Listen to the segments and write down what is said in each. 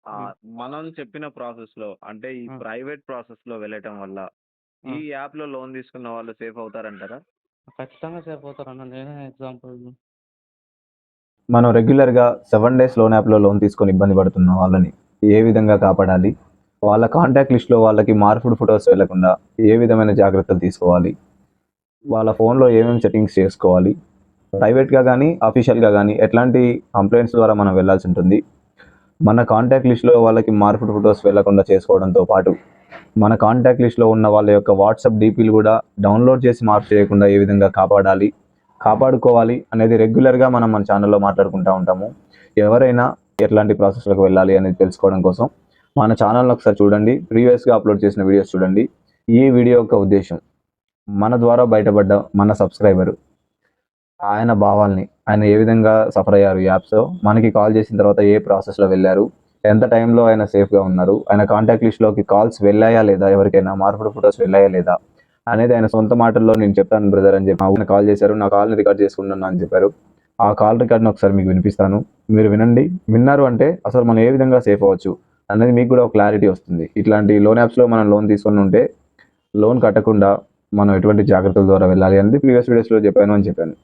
హ్మ్. మనం చెప్పిన ప్రాసెస్‌లో అంటే ఈ ఆ! ప్రైవేట్ ప్రాసెస్‌లో వెళ్ళటం వల్ల ఆ! ఈ యాప్‌లో లోన్ తీసుకున్న వాళ్ళు సేఫ్ అవుతారంటారా? ఖచ్చితంగా సేఫ్ అవుతారన్న. నేనే ఎగ్జాంపుల్. మనం రెగ్యులర్‌గా 7 డేస్ లోన్ యాప్‌లో లోన్ తీసుకొని ఇబ్బంది పడుతున్న వాళ్ళని ఏ విధంగా కాపాడాలి? వాళ్ళ కాంటాక్ట్ లిస్ట్‌లో వాళ్ళకి మార్పుడు ఫోటోస్ వెళ్ళకుండా ఏ విధమైన జాగ్రత్తలు తీసుకోవాలి? వాళ్ళ ఫోన్‌లో ఏమేమి సెట్టింగ్స్ చేసుకోవాలి? ప్రైవేట్‌గా గానీ, అఫీషియల్‌గా గానీ ఎట్లాంటి కంప్లెయింట్స్ ద్వారా మనం వెళ్ళాల్సి ఉంటుంది? మన కాంటాక్ట్ లిస్ట్‌లో వాళ్ళకి మార్పుడు ఫోటోస్ వెళ్ళకుండా చేసుకోవడంతో పాటు, మన కాంటాక్ట్ లిస్ట్‌లో ఉన్న వాళ్ళ యొక్క వాట్సాప్ డీపీలు కూడా డౌన్‌లోడ్ చేసి మార్పు చేయకుండా ఏ విధంగా కాపాడాలి? కాపాడుకోవాలి అనేది రెగ్యులర్‌గా మనం మన ఛానల్‌లో మాట్లాడుకుంటా ఉంటాము. ఎవరైనా ఎట్లాంటి ప్రాసెస్‌లోకి వెళ్ళాలి అనేది తెలుసుకోవడం కోసం మన ఛానల్‌ని ఒకసారి చూడండి. ప్రీవియస్‌గా అప్లోడ్ చేసిన వీడియోస్ చూడండి. ఈ వీడియో యొక్క ఉద్దేశ్యం మన ద్వారా బయటపడ్డ మన సబ్స్క్రైబర్ ఆయన భావాల్ని ఆయన ఏ విధంగా సఫర్ అయ్యారు ఈ యాప్స్‌లో, మనకి కాల్ చేసిన తర్వాత ఏ ప్రాసెస్‌లో వెళ్ళారు, ఎంత టైంలో ఆయన సేఫ్‌గా ఉన్నారు, ఆయన కాంటాక్ట్ లిస్ట్‌లోకి కాల్స్ వెళ్ళాయా లేదా, ఎవరికైనా మార్పుడు ఫోటోస్ వెళ్ళాయా లేదా అనేది ఆయన సొంత మాటల్లో నేను చెప్తాను బ్రదర్ అని చెప్పి ఆయన కాల్ చేశారు. నా కాల్‌ని రికార్డ్ చేసుకున్నాను అని చెప్పారు. ఆ కాల్ రికార్డ్‌ని ఒకసారి మీకు వినిపిస్తాను. మీరు వినండి. విన్నారు అంటే అసలు మనం ఏ విధంగా సేఫ్ అవ్వచ్చు అనేది మీకు కూడా ఒక క్లారిటీ వస్తుంది. ఇట్లాంటి లోన్ యాప్స్‌లో మనం లోన్ తీసుకొని ఉంటే లోన్ కట్టకుండా మనం ఎటువంటి జాగ్రత్తల ద్వారా వెళ్ళాలి అనేది ప్రీవియస్ వీడియోస్‌లో చెప్పాను అని చెప్పాను.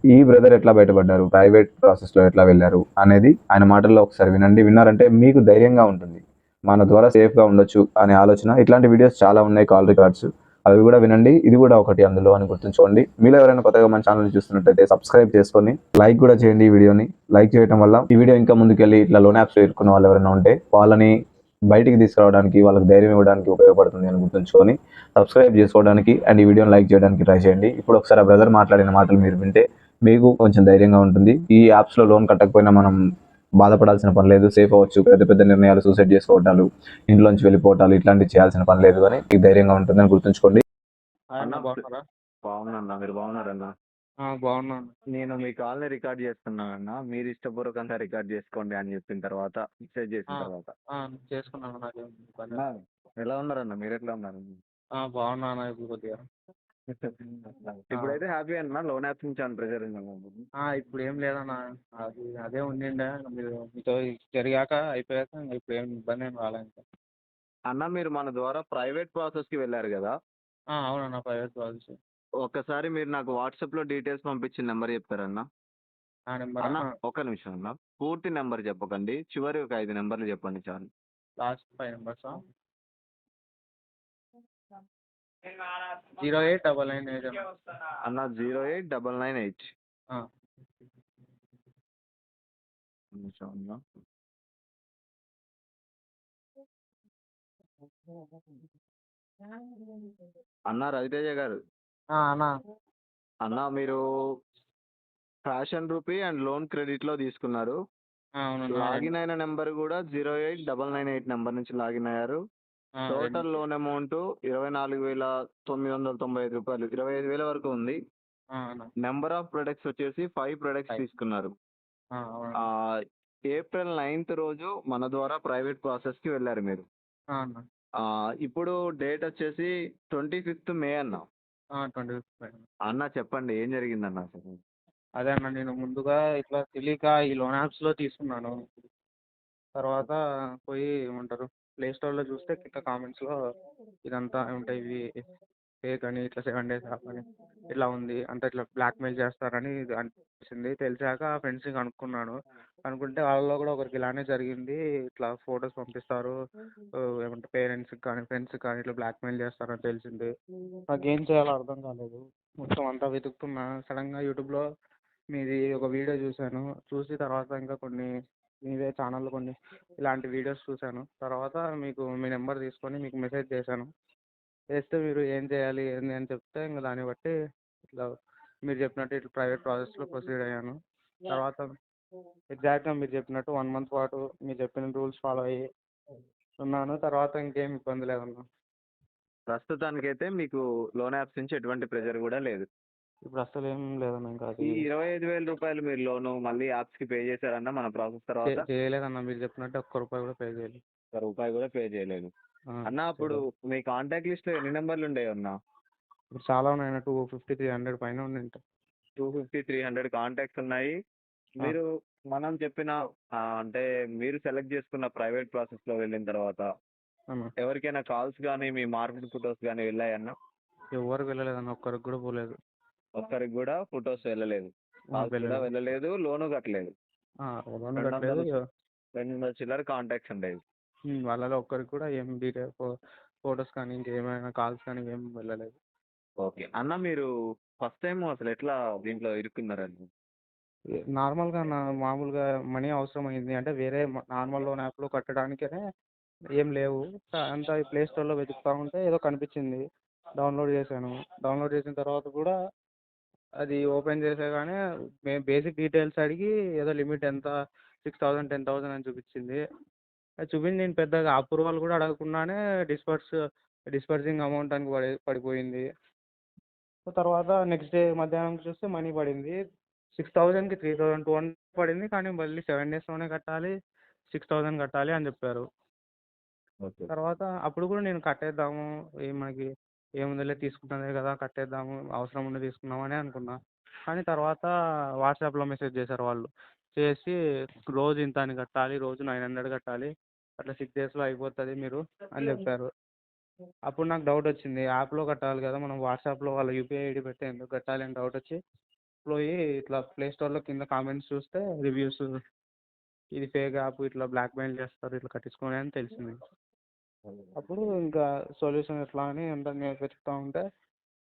ఈ బ్రదర్ ఎట్లా బయటపడ్డారు, ప్రైవేట్ ప్రాసెస్‌లో ఎట్లా వెళ్లారు అనేది ఆయన మాటల్లో ఒకసారి వినండి. విన్నారంటే మీకు ధైర్యంగా ఉంటుంది. మన ద్వారా సేఫ్‌గా ఉండొచ్చు అనే ఆలోచన. ఇట్లాంటి వీడియోస్ చాలా ఉన్నాయి కాల్ రికార్డ్స్. అవి కూడా వినండి. ఇది కూడా ఒకటి అందులో అని గుర్తుంచుకోండి. మీలో ఎవరైనా కొత్తగా మన ఛానల్‌ని చూస్తున్నట్టయితే సబ్స్క్రైబ్ చేసుకొని లైక్ కూడా చేయండి ఈ వీడియోని. లైక్ చేయడం వల్ల ఈ వీడియో ఇంకా ముందుకెళ్ళి ఇట్లా లోన్ యాప్స్‌లో ఇరుక్కున్న వాళ్ళు ఎవరైనా ఉంటే వాళ్ళని బయటికి తీసుకురావడానికి, వాళ్ళకి ధైర్యం ఇవ్వడానికి ఉపయోగపడుతుంది అని గుర్తుంచుకొని సబ్స్క్రైబ్ చేసుకోవడానికి అండ్ ఈ వీడియోని లైక్ చేయడానికి ట్రై చేయండి. ఇప్పుడు ఒకసారి ఆ బ్రదర్ మాట్లాడిన మాటలు మీరు వింటే మీకు కొంచెం ధైర్యంగా ఉంటుంది. ఈ యాప్స్‌లో లోన్ కట్టకపోయినా మనం బాధపడాల్సిన పని లేదు. సేఫ్ అవ్వచ్చు. పెద్ద పెద్ద నిర్ణయాలు సూసైడ్ చేసుకోవటాలు, ఇంట్లోంచి వెళ్ళిపోవటాలు ఇట్లాంటివి చేయాల్సిన పని లేదు అని మీకు ధైర్యంగా ఉంటుందని గుర్తుంచుకోండి. హాయ్ అన్న అన్న, బాగున్నారా? బాగున్నానన్నా. మీరు బాగున్నారన్నా? బాగున్నాను. నేను మీ కాల్‌ని రికార్డ్ చేస్తున్నానన్నా. మీరు ఇష్టపూర్వకంగా రికార్డ్ చేసుకోండి అని చెప్పిన తర్వాత, మెసేజ్ ఆ! చేసిన తర్వాత. చేసుకున్నాను. నాకేం ఇబ్బంది అన్నా లేదు. ఎలా ఉన్నారన్నా? మీరెట్లా ఉన్నారు? బాగున్నా అన్న ఇప్పుడు కొద్దిగా. ఆ! ఇప్పుడైతే హ్యాపీ అన్నా లోన్ యాప్స్ నుంచి ఏమైనా ప్రెషర్ ఉందా? ఇప్పుడేం లేదన్న. అదే ఉండిండే. మీతో జరిగాక అయిపోయాక ఇప్పుడేం ఇబ్బంది ఏం రాలే ఇంకా. అన్న మీరు మన ద్వారా ప్రైవేట్ ప్రాసెస్‌కి వెళ్లారు గదా! అవునన్న, ప్రైవేట్ ప్రాజెక్ట్స్. ఒక్కసారి మీరు నాకు వాట్సాప్‌లో డీటెయిల్స్ పంపించిన నంబర్ చెప్తారన్నా? ఆ నెంబరా? అన్న ఒక్క నిమిషం అన్న. పూర్తి నంబర్ చెప్పకండి. చివరి ఒక 5 నంబర్లు చెప్పండి చాలు. లాస్ట్ 5 నంబర్సా? 08998 అన్న. అన్న 08998. ఆ! నిమిషం అన్న. అన్న రవితేజ గారు. అన్న. అన్న మీరు ఫ్యాషన్ రూపీ అండ్ లోన్ క్రెడిట్‌లో తీసుకున్నారు. అవునన్నా. లాగిన్ అయిన నంబర్ కూడా 08998 నంబర్ నుంచి లాగిన్ అయ్యారు. టోటల్ లోన్ అమౌంట్ రూ. 24,995. 25,000 వరకు ఉంది. అన్న. నంబర్ ఆఫ్ ప్రొడక్ట్స్ వచ్చేసి 5 ప్రొడక్ట్స్ 5. తీసుకున్నారు. అవునన్నా. ఏప్రిల్ 9th రోజు మన ద్వారా ప్రైవేట్ ప్రాసెస్‌కి వెళ్లారు మీరు. అన్న. ఇప్పుడు డేట్ వచ్చేసి 25th మే అన్న. 25. అన్న చెప్పండి ఏం జరిగిందన్న అసలు? అదే అన్న, నేను ముందుగా ఇట్లా తెలియక ఈ లోన్ యాప్స్‌లో తీసుకున్నాను. తర్వాత పోయి ఏమంటారు, ప్లే స్టోర్‌లో చూస్తే కింద కామెంట్స్‌లో ఇదంతా ఉంటాయి, ఇవి ఫేక్ అని, ఇట్లా 7 డేస్ యాప్ అని ఇట్లా ఉంది. అంతా ఇట్లా బ్లాక్‌మెయిల్ చేస్తారని ఇది అనిపించింది. తెలిసాక ఫ్రెండ్స్‌ని కనుక్కున్నాను. కనుక్కుంటే వాళ్ళలో కూడా ఒకరికి ఇలానే జరిగింది. ఇట్లా ఫోటోస్ పంపిస్తారు. ఏమంటారు, పేరెంట్స్‌కి కానీ ఫ్రెండ్స్‌కి కానీ ఇట్లా బ్లాక్‌మెయిల్ చేస్తారని తెలిసింది. నాకేం చేయాలో అర్థం కాలేదు. మొత్తం అంతా వెతుకుతున్నా. సడన్గా యూట్యూబ్‌లో మీది ఒక వీడియో చూశాను. చూసి తర్వాత ఇంకా కొన్ని మీదే ఛానల్‌లో కొన్ని ఇలాంటి వీడియోస్ చూశాను. తర్వాత మీకు మీ నెంబర్ తీసుకొని మీకు మెసేజ్ చేశాను. చేస్తే మీరు ఏం చేయాలి ఏంది అని చెప్తే ఇంక దాన్ని బట్టి ఇట్లా మీరు చెప్పినట్టు ఇట్లా ప్రైవేట్ ప్రాసెస్‌లో ప్రొసీడ్ అయ్యాను. తర్వాత ఎగ్జాక్ట్‌గా మీరు చెప్పినట్టు 1 మంత్ పాటు మీరు చెప్పిన రూల్స్ ఫాలో అయ్యి ఉన్నాను. తర్వాత ఇంకేం ఇబ్బంది లేదన్న. ప్రస్తుతానికైతే మీకు లోన్ యాప్స్ నుంచి ఎటువంటి ప్రెషర్ కూడా లేదు. ఇప్పుడు అస్సలు ఏం లేదన్న ఇంకా ఈ అది. రూ. 25,000 మీరు లోను మళ్ళీ యాప్స్‌కి పే చేశారన్న మన ప్రాసెస్ తర్వాత? చేయలేదన్న, మీరు చెప్పినట్టు ఒక్క రూపాయి కూడా పే చేయలేదు. ఒక్క రూపాయి కూడా పే చేయలేదు. అన్న అప్పుడు చేయలేదు. మీ కాంటాక్ట్ లిస్ట్‌లో ఎన్ని నంబర్లు ఉండేవి అన్న? ఇప్పుడు చాలా ఉన్నాయి. 250, 300 పైన ఉండింటాయి. 250, 300 కాంటాక్ట్స్ ఉన్నాయి. ఆ! మీరు మనం చెప్పిన అంటే మీరు సెలెక్ట్ చేసుకున్న ప్రైవేట్ ప్రాసెస్‌లో వెళ్ళిన తర్వాత అన్న. ఎవరికైనా కాల్స్ గాని, మీ మార్కెట్ ఫోటోస్ గాని వెళ్ళాయన్నా? ఎవ్వరికి వెళ్ళలేదన్న, ఒక్కరికి కూడా పోలేదు. ఒక్కరికి గూడా ఫోటోస్ వెళ్ళలేదు. కాల్స్ కూడా వెళ్ళలేదు. వెళ్ళలేదు. లోను కట్టలేదు. లోన్ కట్టలేదు. 200 200 చిల్లర కాంటాక్ట్స్ ఉండేవి. వాళ్ళలో ఒక్కరికి కూడా ఏం డీటెయిల్ ఫొటోస్ కానీ ఇంకేమైనా కాల్స్ కానీ ఏం వెళ్ళలేదు. ఓకే. అన్న మీరు ఫస్ట్ టైమ్ అసలు ఎట్లా దీంట్లో ఇరుక్కున్నారండి? నార్మల్గా మామూలుగా మనీ అవసరమైంది అంటే వేరే నార్మల్ లోన్ యాప్లో కట్టడానికే ఏం లేవు. అంతా ప్లే స్టోర్లో వెతుకుతా ఉంటే ఏదో కనిపించింది. డౌన్లోడ్ చేశాను. డౌన్లోడ్ చేసిన తర్వాత కూడా అది ఓపెన్ చేసేగానే బేసిక్ డీటెయిల్స్ అడిగి ఏదో లిమిట్ ఎంత 6,000 10,000 అని చూపించింది. అది చూపించి నేను పెద్దగా అప్రూవల్ కూడా అడగకుండానే డిస్పర్సింగ్ అమౌంట్ అని పడిపోయింది. తర్వాత నెక్స్ట్ డే మధ్యాహ్నం చూస్తే మనీ పడింది. 6,000కి 3,200 పడింది. కానీ మళ్ళీ 7 డేస్లోనే కట్టాలి, 6,000 కట్టాలి అని చెప్పారు. ఓకే. తర్వాత అప్పుడు కూడా నేను కట్టేద్దాము, మనకి ఏముందిలే తీసుకుంటానే కదా కట్టేద్దాము, అవసరం ఉండి తీసుకుందామని అనుకున్నా. కానీ తర్వాత వాట్సాప్లో మెసేజ్ చేశారు వాళ్ళు. చేసి రోజు ఇంత అని కట్టాలి, రోజు 900 కట్టాలి, అట్లా 6 డేస్లో అయిపోతుంది మీరు అని చెప్పారు. అప్పుడు నాకు డౌట్ వచ్చింది, యాప్లో కట్టాలి కదా, మనం వాట్సాప్లో వాళ్ళ యూపీఐ ఐడి పెడితే ఎందుకు కట్టాలి అని డౌట్ వచ్చి పోయి ఇట్లా ప్లే స్టోర్లో కింద కామెంట్స్ చూస్తే రివ్యూస్, ఇది ఫేక్ యాప్, ఇట్లా బ్లాక్మెయిల్ చేస్తారు, ఇట్లా కట్టించుకోని అని తెలిసింది. అప్పుడు ఇంకా సొల్యూషన్ ఎట్లా అని అంతా నేను వెతుకుతూ ఉంటే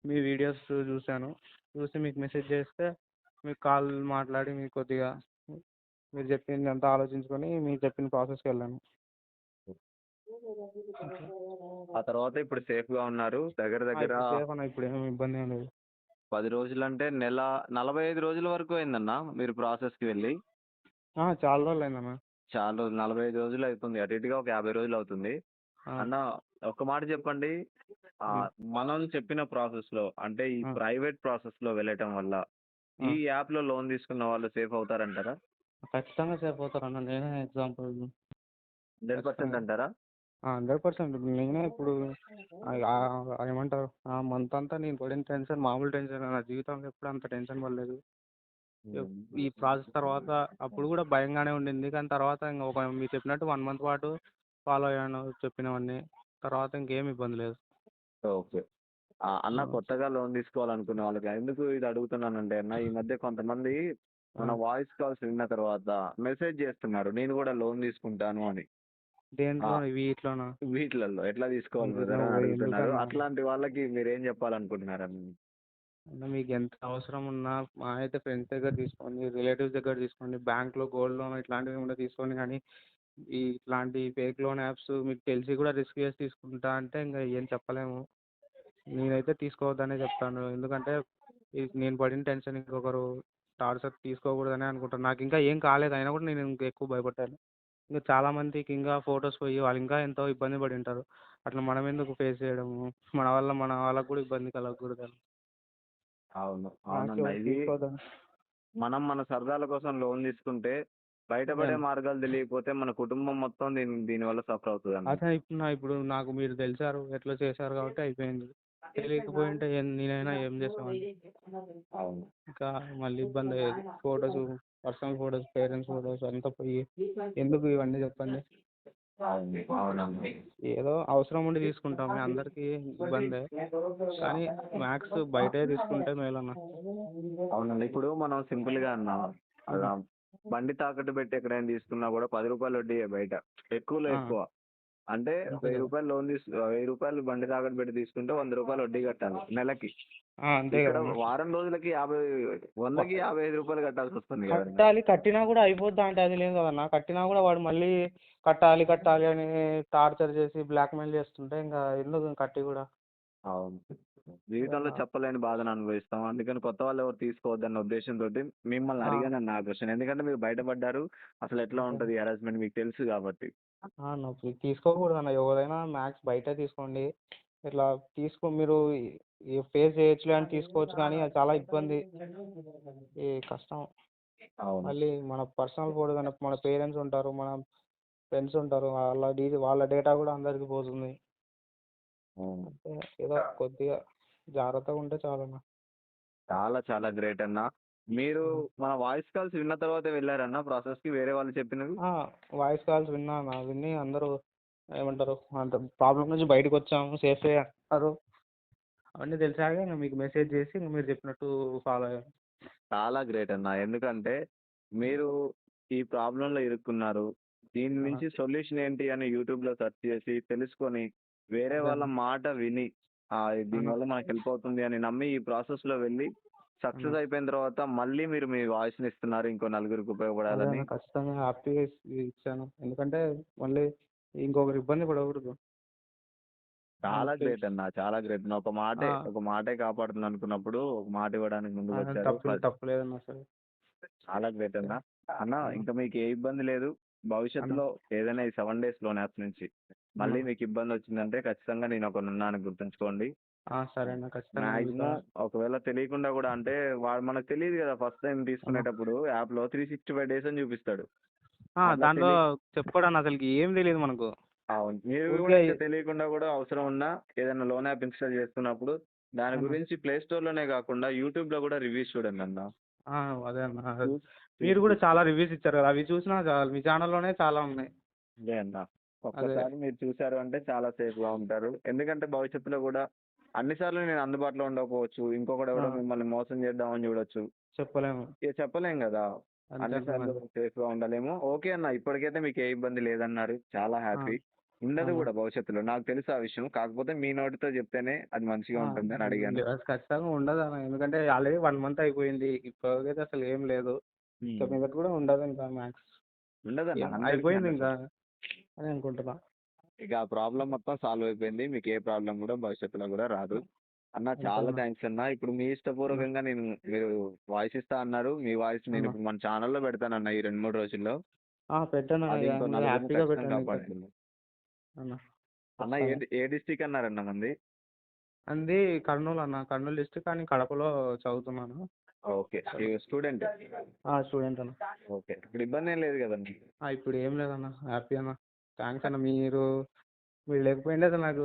మీ వీడియోస్ చూశాను. చూసి మీకు మెసేజ్ చేస్తే మీకు కాల్ మాట్లాడి మీకు కొద్దిగా మీరు చెప్పింది అంతా ఆలోచించుకొని మీరు చెప్పిన ప్రాసెస్కి వెళ్ళాను. ఆ తర్వాత ఇప్పుడు సేఫ్‌గా ఉన్నారు. దగ్గర దగ్గర ఇప్పుడు సేఫ్ అన్న, ఇప్పుడు ఏమి ఇబ్బంది ఏం లేదు. 10 రోజులంటే నెల 45 రోజుల వరకు అయిందన్న మీరు ప్రాసెస్‌కి వెళ్ళి? చాలా రోజులు అయిందన్న. చాలా రోజులు 45 రోజులు అవుతుంది. అటు ఇటుగా ఒక 50 రోజులు అవుతుంది. అన్న ఒక్క మాట చెప్పండి. మనం చెప్పిన ప్రాసెస్‌లో అంటే ఈ ప్రైవేట్ ప్రాసెస్‌లో వెళ్ళటం వల్ల ఈ యాప్‌లో లోన్ తీసుకున్న వాళ్ళు సేఫ్ అవుతారంటారా? ఖచ్చితంగా సేఫ్ అవుతారన్న. నేనే ఎగ్జాంపుల్. 100% అంటారా? 100%. నేనే ఇప్పుడు ఏమంటారు, ఆ మంత్ అంతా నేను పడిన టెన్షన్ మామూలు టెన్షన్, నా జీవితంలో ఎప్పుడు అంత టెన్షన్ పడలేదు. ఈ ప్రాసెస్ తర్వాత అప్పుడు కూడా భయంగానే ఉండింది. కానీ తర్వాత ఇంకా మీరు చెప్పినట్టు 1 మంత్ పాటు ఫాలో అయ్యాను చెప్పినవన్నీ. తర్వాత ఇంకేం ఇబ్బంది లేదు. ఓకే. అన్న కొత్తగా లోన్ తీసుకోవాలనుకునే వాళ్ళకి ఎందుకు ఇది అడుగుతున్నానంటే అన్న, ఈ మధ్య కొంతమంది మన వాయిస్ కాల్స్ విన్న తర్వాత మెసేజ్ చేస్తున్నారు. నేను కూడా లోన్ తీసుకుంటాను అని. దేంట్లో వీటిలోనా? వీటిలలో ఎట్లా తీసుకోవాలి బ్రదర్ అని అడుగుతున్నారు. ఎందుకన్నా అట్లాంటి వాళ్ళకి మీరేం చెప్పాలనుకుంటున్నారన్న? అంటే మీకు ఎంత అవసరం ఉన్నా మా అయితే ఫ్రెండ్స్ దగ్గర తీసుకోండి, రిలేటివ్స్ దగ్గర తీసుకోండి, బ్యాంక్లో గోల్డ్ లోన్ ఇట్లాంటివి కూడా తీసుకోండి. కానీ ఇట్లాంటి ఫేక్ లోన్ యాప్స్ మీకు తెలిసి కూడా రిస్క్ చేసి తీసుకుంటా అంటే ఇంకా ఏం చెప్పలేము. నేనైతే తీసుకోవద్దనే చెప్తాను. ఎందుకంటే నేను పడిన టెన్షన్ ఇంకొకరు టార్చర్ తీసుకోకూడదనే అనుకుంటాను. నాకు ఇంకా ఏం కాలేదు, అయినా కూడా నేను ఇంకా ఎక్కువ భయపడ్డాను. ఇంకా చాలామందికి ఇంకా ఫొటోస్ పోయి వాళ్ళు ఇంకా ఎంతో ఇబ్బంది పడి ఉంటారు. అట్లా మనం ఎందుకు ఫేస్ చేయడము, మన వల్ల మన వాళ్ళకు కూడా ఇబ్బంది కలగకూడదు. అవును. అవునన్న. ఇది తీసుకోవద్దని. మనం మన సరదాల కోసం లోన్ తీసుకుంటే బయటపడే మార్గాలు తెలియకపోతే మన కుటుంబం మొత్తం దీనివల్ల సఫర్ అవుతుందన్న. అదే ఇప్పుడు నాకు మీరు తెలిసారు, ఎట్లా చేశారు కాబట్టి అయిపోయింది. తెలియకపోయింటే నేనైనా ఏం చేసేవాడిని. అవును. ఇంకా మళ్ళీ ఇబ్బంది అయ్యేది. Photos, personal photos, parents photos అంతా పోయి ఎందుకు ఇవన్నీ చెప్పండి. అవునన్న. ఏదో అవసరం ఉండి తీసుకుంటాం, అందరికీ ఇబ్బందే. కానీ మ్యాక్స్ బయటే తీసుకుంటే మేలన్న. అవునండి. ఇప్పుడు మనం సింపుల్‌గా అన్నా అలా బండి తాకట్టు పెట్టి ఎక్కడైనా తీసుకున్నా కూడా రూ. 10 వడ్డీయే బయట. ఎక్కువలో ఎక్కువ. అంటే అంతే రూ. కదా. 1000 లోన్ రూ. 1000 బండి తాకట్టు పెట్టి తీసుకుంటే రూ. 100 వడ్డీ కట్టాలి నెలకి. అంతే ఇక్కడ కదా. వారం రోజులకి 100కి రూ. 55 కట్టాల్సి వస్తుంది కదండీ. కట్టాలి, కట్టినా కూడా అయిపోద్దా అంటే అది లేదు కదన్న. కట్టినా కూడా వాడు మళ్ళీ కట్టాలి కట్టాలి అని టార్చర్ చేసి బ్లాక్మెయిల్ చేస్తుంటే ఇంకా ఎందుకు కట్టి కూడా. అవును. జీవితంలో చెప్పలేని బాధను అనుభవిస్తాం. అందుకని కొత్త వాళ్ళు ఎవరు తీసుకోవద్దన్న ఉద్దేశంతోటి మిమ్మల్ని అడిగానన్న ఆ క్వెషన్. ఎందుకంటే మీరు బయటపడ్డారు. అసలు ఎట్లా ఉంటది హెరాస్మెంట్ మీకు తెలుసు కాబట్టి. నొప్పి తీసుకోకూడదన్న. ఎవరైనా మ్యాక్స్ బయటే తీసుకోండి. ఇట్లా మీరు ఫేస్ చేయొచ్చులే అని తీసుకోవచ్చు, కానీ అది చాలా ఇబ్బంది, కష్టం. అవును. మళ్ళీ మన పర్సనల్ ఫోటో కానీ మన పేరెంట్స్ ఉంటారు, మన ఫ్రెండ్స్ ఉంటారు, వాళ్ళ డేటా కూడా అందరికి పోతుంది. అవును. ఏదో కొద్దిగా జాగ్రత్తగా ఉంటే చాలన్న. చాలా చాలా గ్రేట్ అన్న. మీరు మన వాయిస్ కాల్స్ విన్న తర్వాత వెళ్ళారన్న ప్రాసెస్కి వేరే వాళ్ళు చెప్పినవి? వాయిస్ కాల్స్ విన్నా విని అందరూ ఏమంటారు అంత ప్రాబ్లం నుంచి బయటకు వచ్చాము సేఫ్ అన్నారు. అవన్నీ తెలిసాక ఇంక మీకు మెసేజ్ చేసి ఇంక మీరు చెప్పినట్టు ఫాలో అయ్యాను. చాలా గ్రేట్ అన్న. ఎందుకంటే మీరు ఈ ప్రాబ్లంలో ఇరుక్కున్నారు. దీని ఆ, నుంచి సొల్యూషన్ ఏంటి అని యూట్యూబ్‌లో సెర్చ్ చేసి తెలుసుకొని, వేరే అదే వాళ్ళ అన్న. మాట విని అన్న దీనివల్ల మనకు హెల్ప్ అవుతుంది అని నమ్మి ఈ ప్రాసెస్‌లో వెళ్ళి అన్న సక్సెస్ అయిపోయిన తర్వాత మళ్ళీ మీరు మీ వాయిస్‌ని ఇస్తున్నారు ఇంకో నలుగురికి అదే ఉపయోగపడాలని. అన్న ఖచ్చితంగా హ్యాపీగా ఇచ్చాను. ఎందుకంటే మళ్ళీ ఇంకొకరు ఇబ్బంది పడకూడదు. చాలా ఓకే. గ్రేట్ అన్న. చాలా గ్రేట్. నువ్వు ఒక మాటే కాపాడుతుంది అనుకున్నప్పుడు ఒక మాట ఇవ్వడానికి ముందుకొచ్చారు. తప్పులేదన్న అసలు. చాలా గ్రేట్ అన్న. అన్న అన్న ఇంకా మీకు ఏ ఇబ్బంది లేదు. అన్న భవిష్యత్తులో ఏదైనా ఈ 7 డేస్ లోన్ యాప్ నుంచి అన్న మళ్ళీ మీకు ఇబ్బంది వచ్చిందంటే ఖచ్చితంగా నేను ఒకడున్నాను గుర్తుంచుకోండి. సరే అన్న ఖచ్చితంగా మీకు మాక్సిమం ఒకవేళ తెలియకుండా కూడా అంటే వాడు మనకు తెలియదు కదా ఫస్ట్ టైం అన్న తీసుకునేటప్పుడు యాప్‌లో 365 డేస్ అని చూపిస్తాడు. అట్లా దాంట్లో చెప్పుకోవడానికి అసలుకి ఏం తెలియదు మనకు. అవును. మీరు కూడా ఊరికే ఇంకా తెలియకుండా కూడా అవసరం ఉన్నా ఏదైనా లోన్ యాప్ ఇన్‌స్టాల్ చేస్తున్నప్పుడు దాని అన్న గురించి ప్లే స్టోర్‌లోనే కాకుండా యూట్యూబ్‌లో కూడా రివ్యూస్ చూడండన్న. ఆ, అదే అన్న. చూ మీరు చూసి కూడా చాలా రివ్యూస్ ఇచ్చారు కదా, అవి చూసినా చాలు. మీ ఛానల్లోనే చాలా ఉన్నాయి. అదే అన్న. అదే ఒక్కసారి మీరు చూసారు అంటే చాలా సేఫ్‌గా ఉంటారు. ఎందుకంటే భవిష్యత్తులో కూడా అన్ని సార్లు నేను అందుబాటులో ఉండకపోవచ్చు. ఆ, ఇంకొకడెవడో మిమ్మల్ని మోసం చేద్దామని చూడొచ్చు. చెప్పలేము. ఇక చెప్పలేం కదా! అంతే అన్ని అన్న సార్లు మరి. సేఫ్‌గా ఉండలేము. ఓకే అన్న. ఇప్పటికైతే మీకు ఏ ఇబ్బంది లేదన్నారు. చాలా ఆ, హ్యాపీ. ఉండదు అన్న కూడా భవిష్యత్తులో. నాకు తెలుసు ఆ విషయం. కాకపోతే మీ నోటితో చెప్తేనే అది మంచిగా ఉంటుందని అడిగాను. ఖచ్చితంగా ఉండదు అన్న. ఎందుకంటే ఆల్రెడీ 1 మంత్ అయిపోయింది. ఇప్పటికైతే అసలు ఏం లేదు. ఇక హ్మ్. మీదట కూడా ఉండదు ఇంకా మ్యాక్స్. ఉండదన్న. ఏం 100కి అయిపోయింది ఇంకా 100%. అని అనుకుంటున్నా. ఇక ఆ ప్రాబ్లమ్ మొత్తం సాల్వ్ అయిపోయింది. మీకు ఏ ప్రాబ్లమ్ కూడా భవిష్యత్తులో కూడా రాదు. అన్న అంతే చాలా అన్న. థాంక్స్ అన్న. ఇప్పుడు మీ అన్న ఇష్టపూర్వకంగా మీరు వాయిస్ ఇస్తా అన్నారు. మీ వాయిస్ నేను అన్న ఇప్పుడు మన ఛానెల్‌లో పెడతానన్న ఈ 2, 3 రోజుల్లో. పెట్టాను అన్న. అది ఇక ఇంకో మీరు నలుగురిని హ్యాపీగా ఖచ్చితంగా పెట్టండి ఇంకా. కాపాడుతుంది. అన్న అన్న ఖచ్చితంగా. ఏ డిస్ట్రిక్ట్ అన్నారన్న మంది? అంది కర్నూలు అన్న. కర్నూలు డిస్ట్రిక్ట్ కానీ కడపలో చదువుతున్నాను. ఓకే. స్టూడెంట్. స్టూడెంట్ అన్న. ఓకే. ఇప్పుడు ఇబ్బందేం లేదు కదండీ! ఇప్పుడు ఏం లేదన్న. హ్యాపీ అన్న. థ్యాంక్స్ అన్న. మీరు లేకపోయింటే అసలు నాకు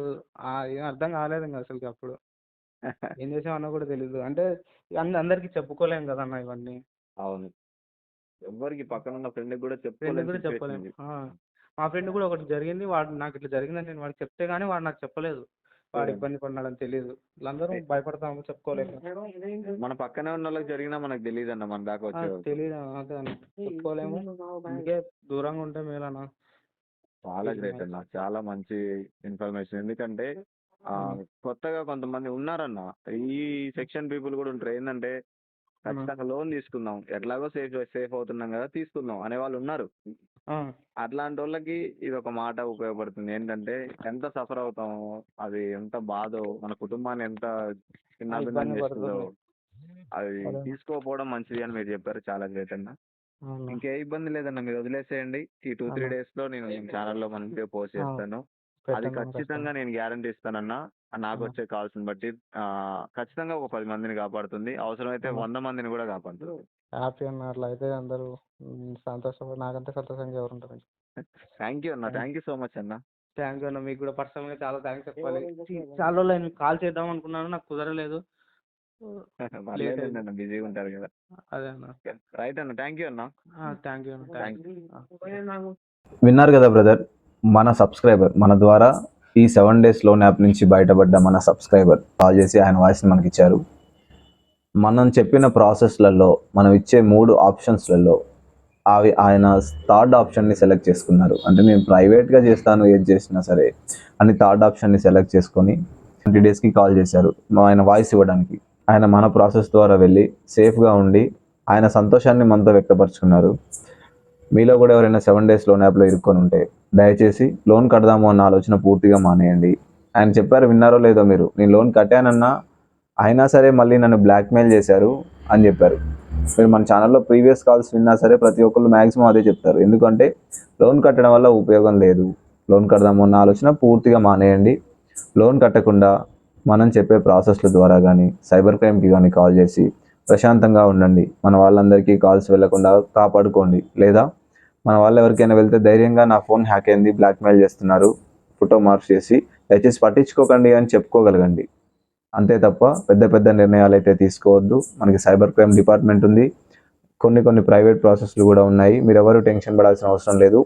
ఏం అర్థం కాలేదు ఇంకా అసలుకి అప్పుడు. ఏం చేసామన్నా కూడా తెలీదు. అంటే అందరికీ చెప్పుకోలేం కదన్న ఇవన్నీ. అవును. ఎవ్వరికి పక్కనున్న ఫ్రెండ్‌కి కూడా ఫ్రెండ్‌కి చెప్పుకోలేని కూడా సిట్యుయేషన్ చెప్పలేం. ఇది. మా ఫ్రెండ్ కూడా ఒకటి జరిగింది. వాడు నాకు ఇట్లా జరిగిందని నేను వాడికి చెప్తే గానీ వాడు నాకు చెప్పలేదు. వాడు చూడండి. ఇబ్బంది పడినాడని తెలీదు. వీళ్ళందరూ ఎ భయపడతాము చెప్పుకోలేక. మన పక్కనే ఉన్నోళ్ళకి జరిగినా మనకు తెలీదన్న మన దాకా వచ్చే వరకు. తెలీదు. అదే అన్న. చెప్పుకోలేము. అందుకే దూరంగా ఉంటే మేలన్న. చాలా గ్రేట్ అన్న. చాలా మంచి ఇన్ఫర్మేషన్. ఎందుకంటే అన్న కొత్తగా కొంతమంది ఉన్నారన్న. ఈ సెక్షన్ పీపుల్ కూడా ఉంటారు. ఏందంటే అన్న ఖచ్చితంగా లోన్ తీసుకుందాం. ఎట్లాగో సేఫ్ అవుతున్నాం కదా! తీసుకుందాం అనేవాళ్ళు ఉన్నారు. ఆ, అట్లాంటోళ్ళకి ఇదొక మాట ఉపయోగపడుతుంది. ఏంటంటే ఎంత సఫర్ అవుతామో, అది ఎంత బాధో, మన కుటుంబాన్ని ఎంత చిన్నాభిన్నం ఇబ్బంది చేస్తదో, పడుతుంది. అది అదే అన్న. తీసుకోకపోవడం మంచిది అని మీరు చెప్పారు. చాలా గ్రేట్ అన్న. అవునా ఇంకే ఇబ్బంది లేదన్న. మీరు వదిలేసేయండి. ఈ 2, అన్న. 3 డేస్‌లో నేను ఛానెల్‌లో మన వీడియో పోస్ట్ ఆ, చేస్తాను. అది పెట్టండి అన్న ఖచ్చితంగా ఖచ్చితంగా. నేను గ్యారంటీ ఇస్తానన్న. అన్న నాకొచ్చే కాల్స్‌ని బట్టి ఖచ్చితంగా ఒక 10 మందిని కాపాడుతుంది. అవసరమైతే అన్న 100 మందిని కూడా కాపాడుతుంది. హ్యాపీ అన్న. అట్లా అయితే అందరూ సంతోషపడి నాకంటే సంతోషంగా ఎవరు ఉంటారు. థాంక్ యూ అన్న. థాంక్ యూ సో మచ్ అన్న. థ్యాంక్ యూ అన్న. మీకు కూడా పర్సనల్గా చాలా థ్యాంక్స్ చెప్పాలి. చాలా రోజులు అయింది మీకు కాల్ చేద్దాం అనుకున్నాను. నాకు కుదరలేదు. లేట్ అయింది. పర్లేదులెండి అన్న. బిజీగా ఉంటారు కదా! అదే అన్న. రైట్ అన్న. థాంక్ యూ అన్న. థ్యాంక్ యూ అన్న. Thank thanks. విన్నారు కదా బ్రదర్, మన సబ్స్క్రైబర్ మన ద్వారా ఈ 7 డేస్ లోన్ యాప్ నుంచి బయటపడ్డ మన సబ్స్క్రైబర్ కాల్ చేసి ఆయన వాయిస్ని మనకి ఇచ్చారు. మనం చెప్పిన ప్రాసెస్లలో మనం ఇచ్చే 3 ఆప్షన్స్లలో అవి ఆయన థర్డ్ ఆప్షన్ని సెలెక్ట్ చేసుకున్నారు. అంటే నేను ప్రైవేట్గా చేస్తాను ఏది చేసినా సరే అని థర్డ్ ఆప్షన్ని సెలెక్ట్ చేసుకొని 20 డేస్కి కాల్ చేశారు ఆయన వాయిస్ ఇవ్వడానికి. ఆయన మన ప్రాసెస్ ద్వారా వెళ్ళి సేఫ్గా ఉండి ఆయన సంతోషాన్ని మనతో వ్యక్తపరుచుకున్నారు. మీలో కూడా ఎవరైనా 7 డేస్ లోన్ యాప్లో ఇరుక్కొని ఉంటే దయచేసి లోన్ కడదాము అన్న ఆలోచన పూర్తిగా మానేయండి. ఆయన చెప్పారు, విన్నారో లేదో మీరు, నేను లోన్ కట్టానన్నా అయినా సరే మళ్ళీ నన్ను బ్లాక్మెయిల్ చేశారు అని చెప్పారు. మీరు మన ఛానల్లో ప్రీవియస్ కాల్స్ విన్నా సరే ప్రతి ఒక్కళ్ళు మ్యాక్సిమం అదే చెప్తారు. ఎందుకంటే లోన్ కట్టడం వల్ల ఉపయోగం లేదు. లోన్ కడదాము అన్న ఆలోచన పూర్తిగా మానేయండి. లోన్ కట్టకుండా మనం చెప్పే ప్రాసెస్ల ద్వారా కానీ సైబర్ క్రైమ్కి కానీ కాల్ చేసి ప్రశాంతంగా ఉండండి. మన వాళ్ళందరికీ కాల్స్ వెళ్లకుండా కాపాడుకోండి. లేదా మన వాళ్ళు ఎవరికైనా వెళ్తే ధైర్యంగా నా ఫోన్ హ్యాక్ అయింది, బ్లాక్మెయిల్ చేస్తున్నారు, ఫోటో మార్క్ చేసి దయచేసి పట్టించుకోకండి అని చెప్పుకోగలగండి. అంతే తప్ప పెద్ద పెద్ద నిర్ణయాలు అయితే తీసుకోవద్దు. మనకి సైబర్ క్రైమ్ డిపార్ట్మెంట్ ఉంది, కొన్ని ప్రైవేట్ ప్రాసెస్లు కూడా ఉన్నాయి. మీరు ఎవరు టెన్షన్ పడాల్సిన అవసరం లేదు.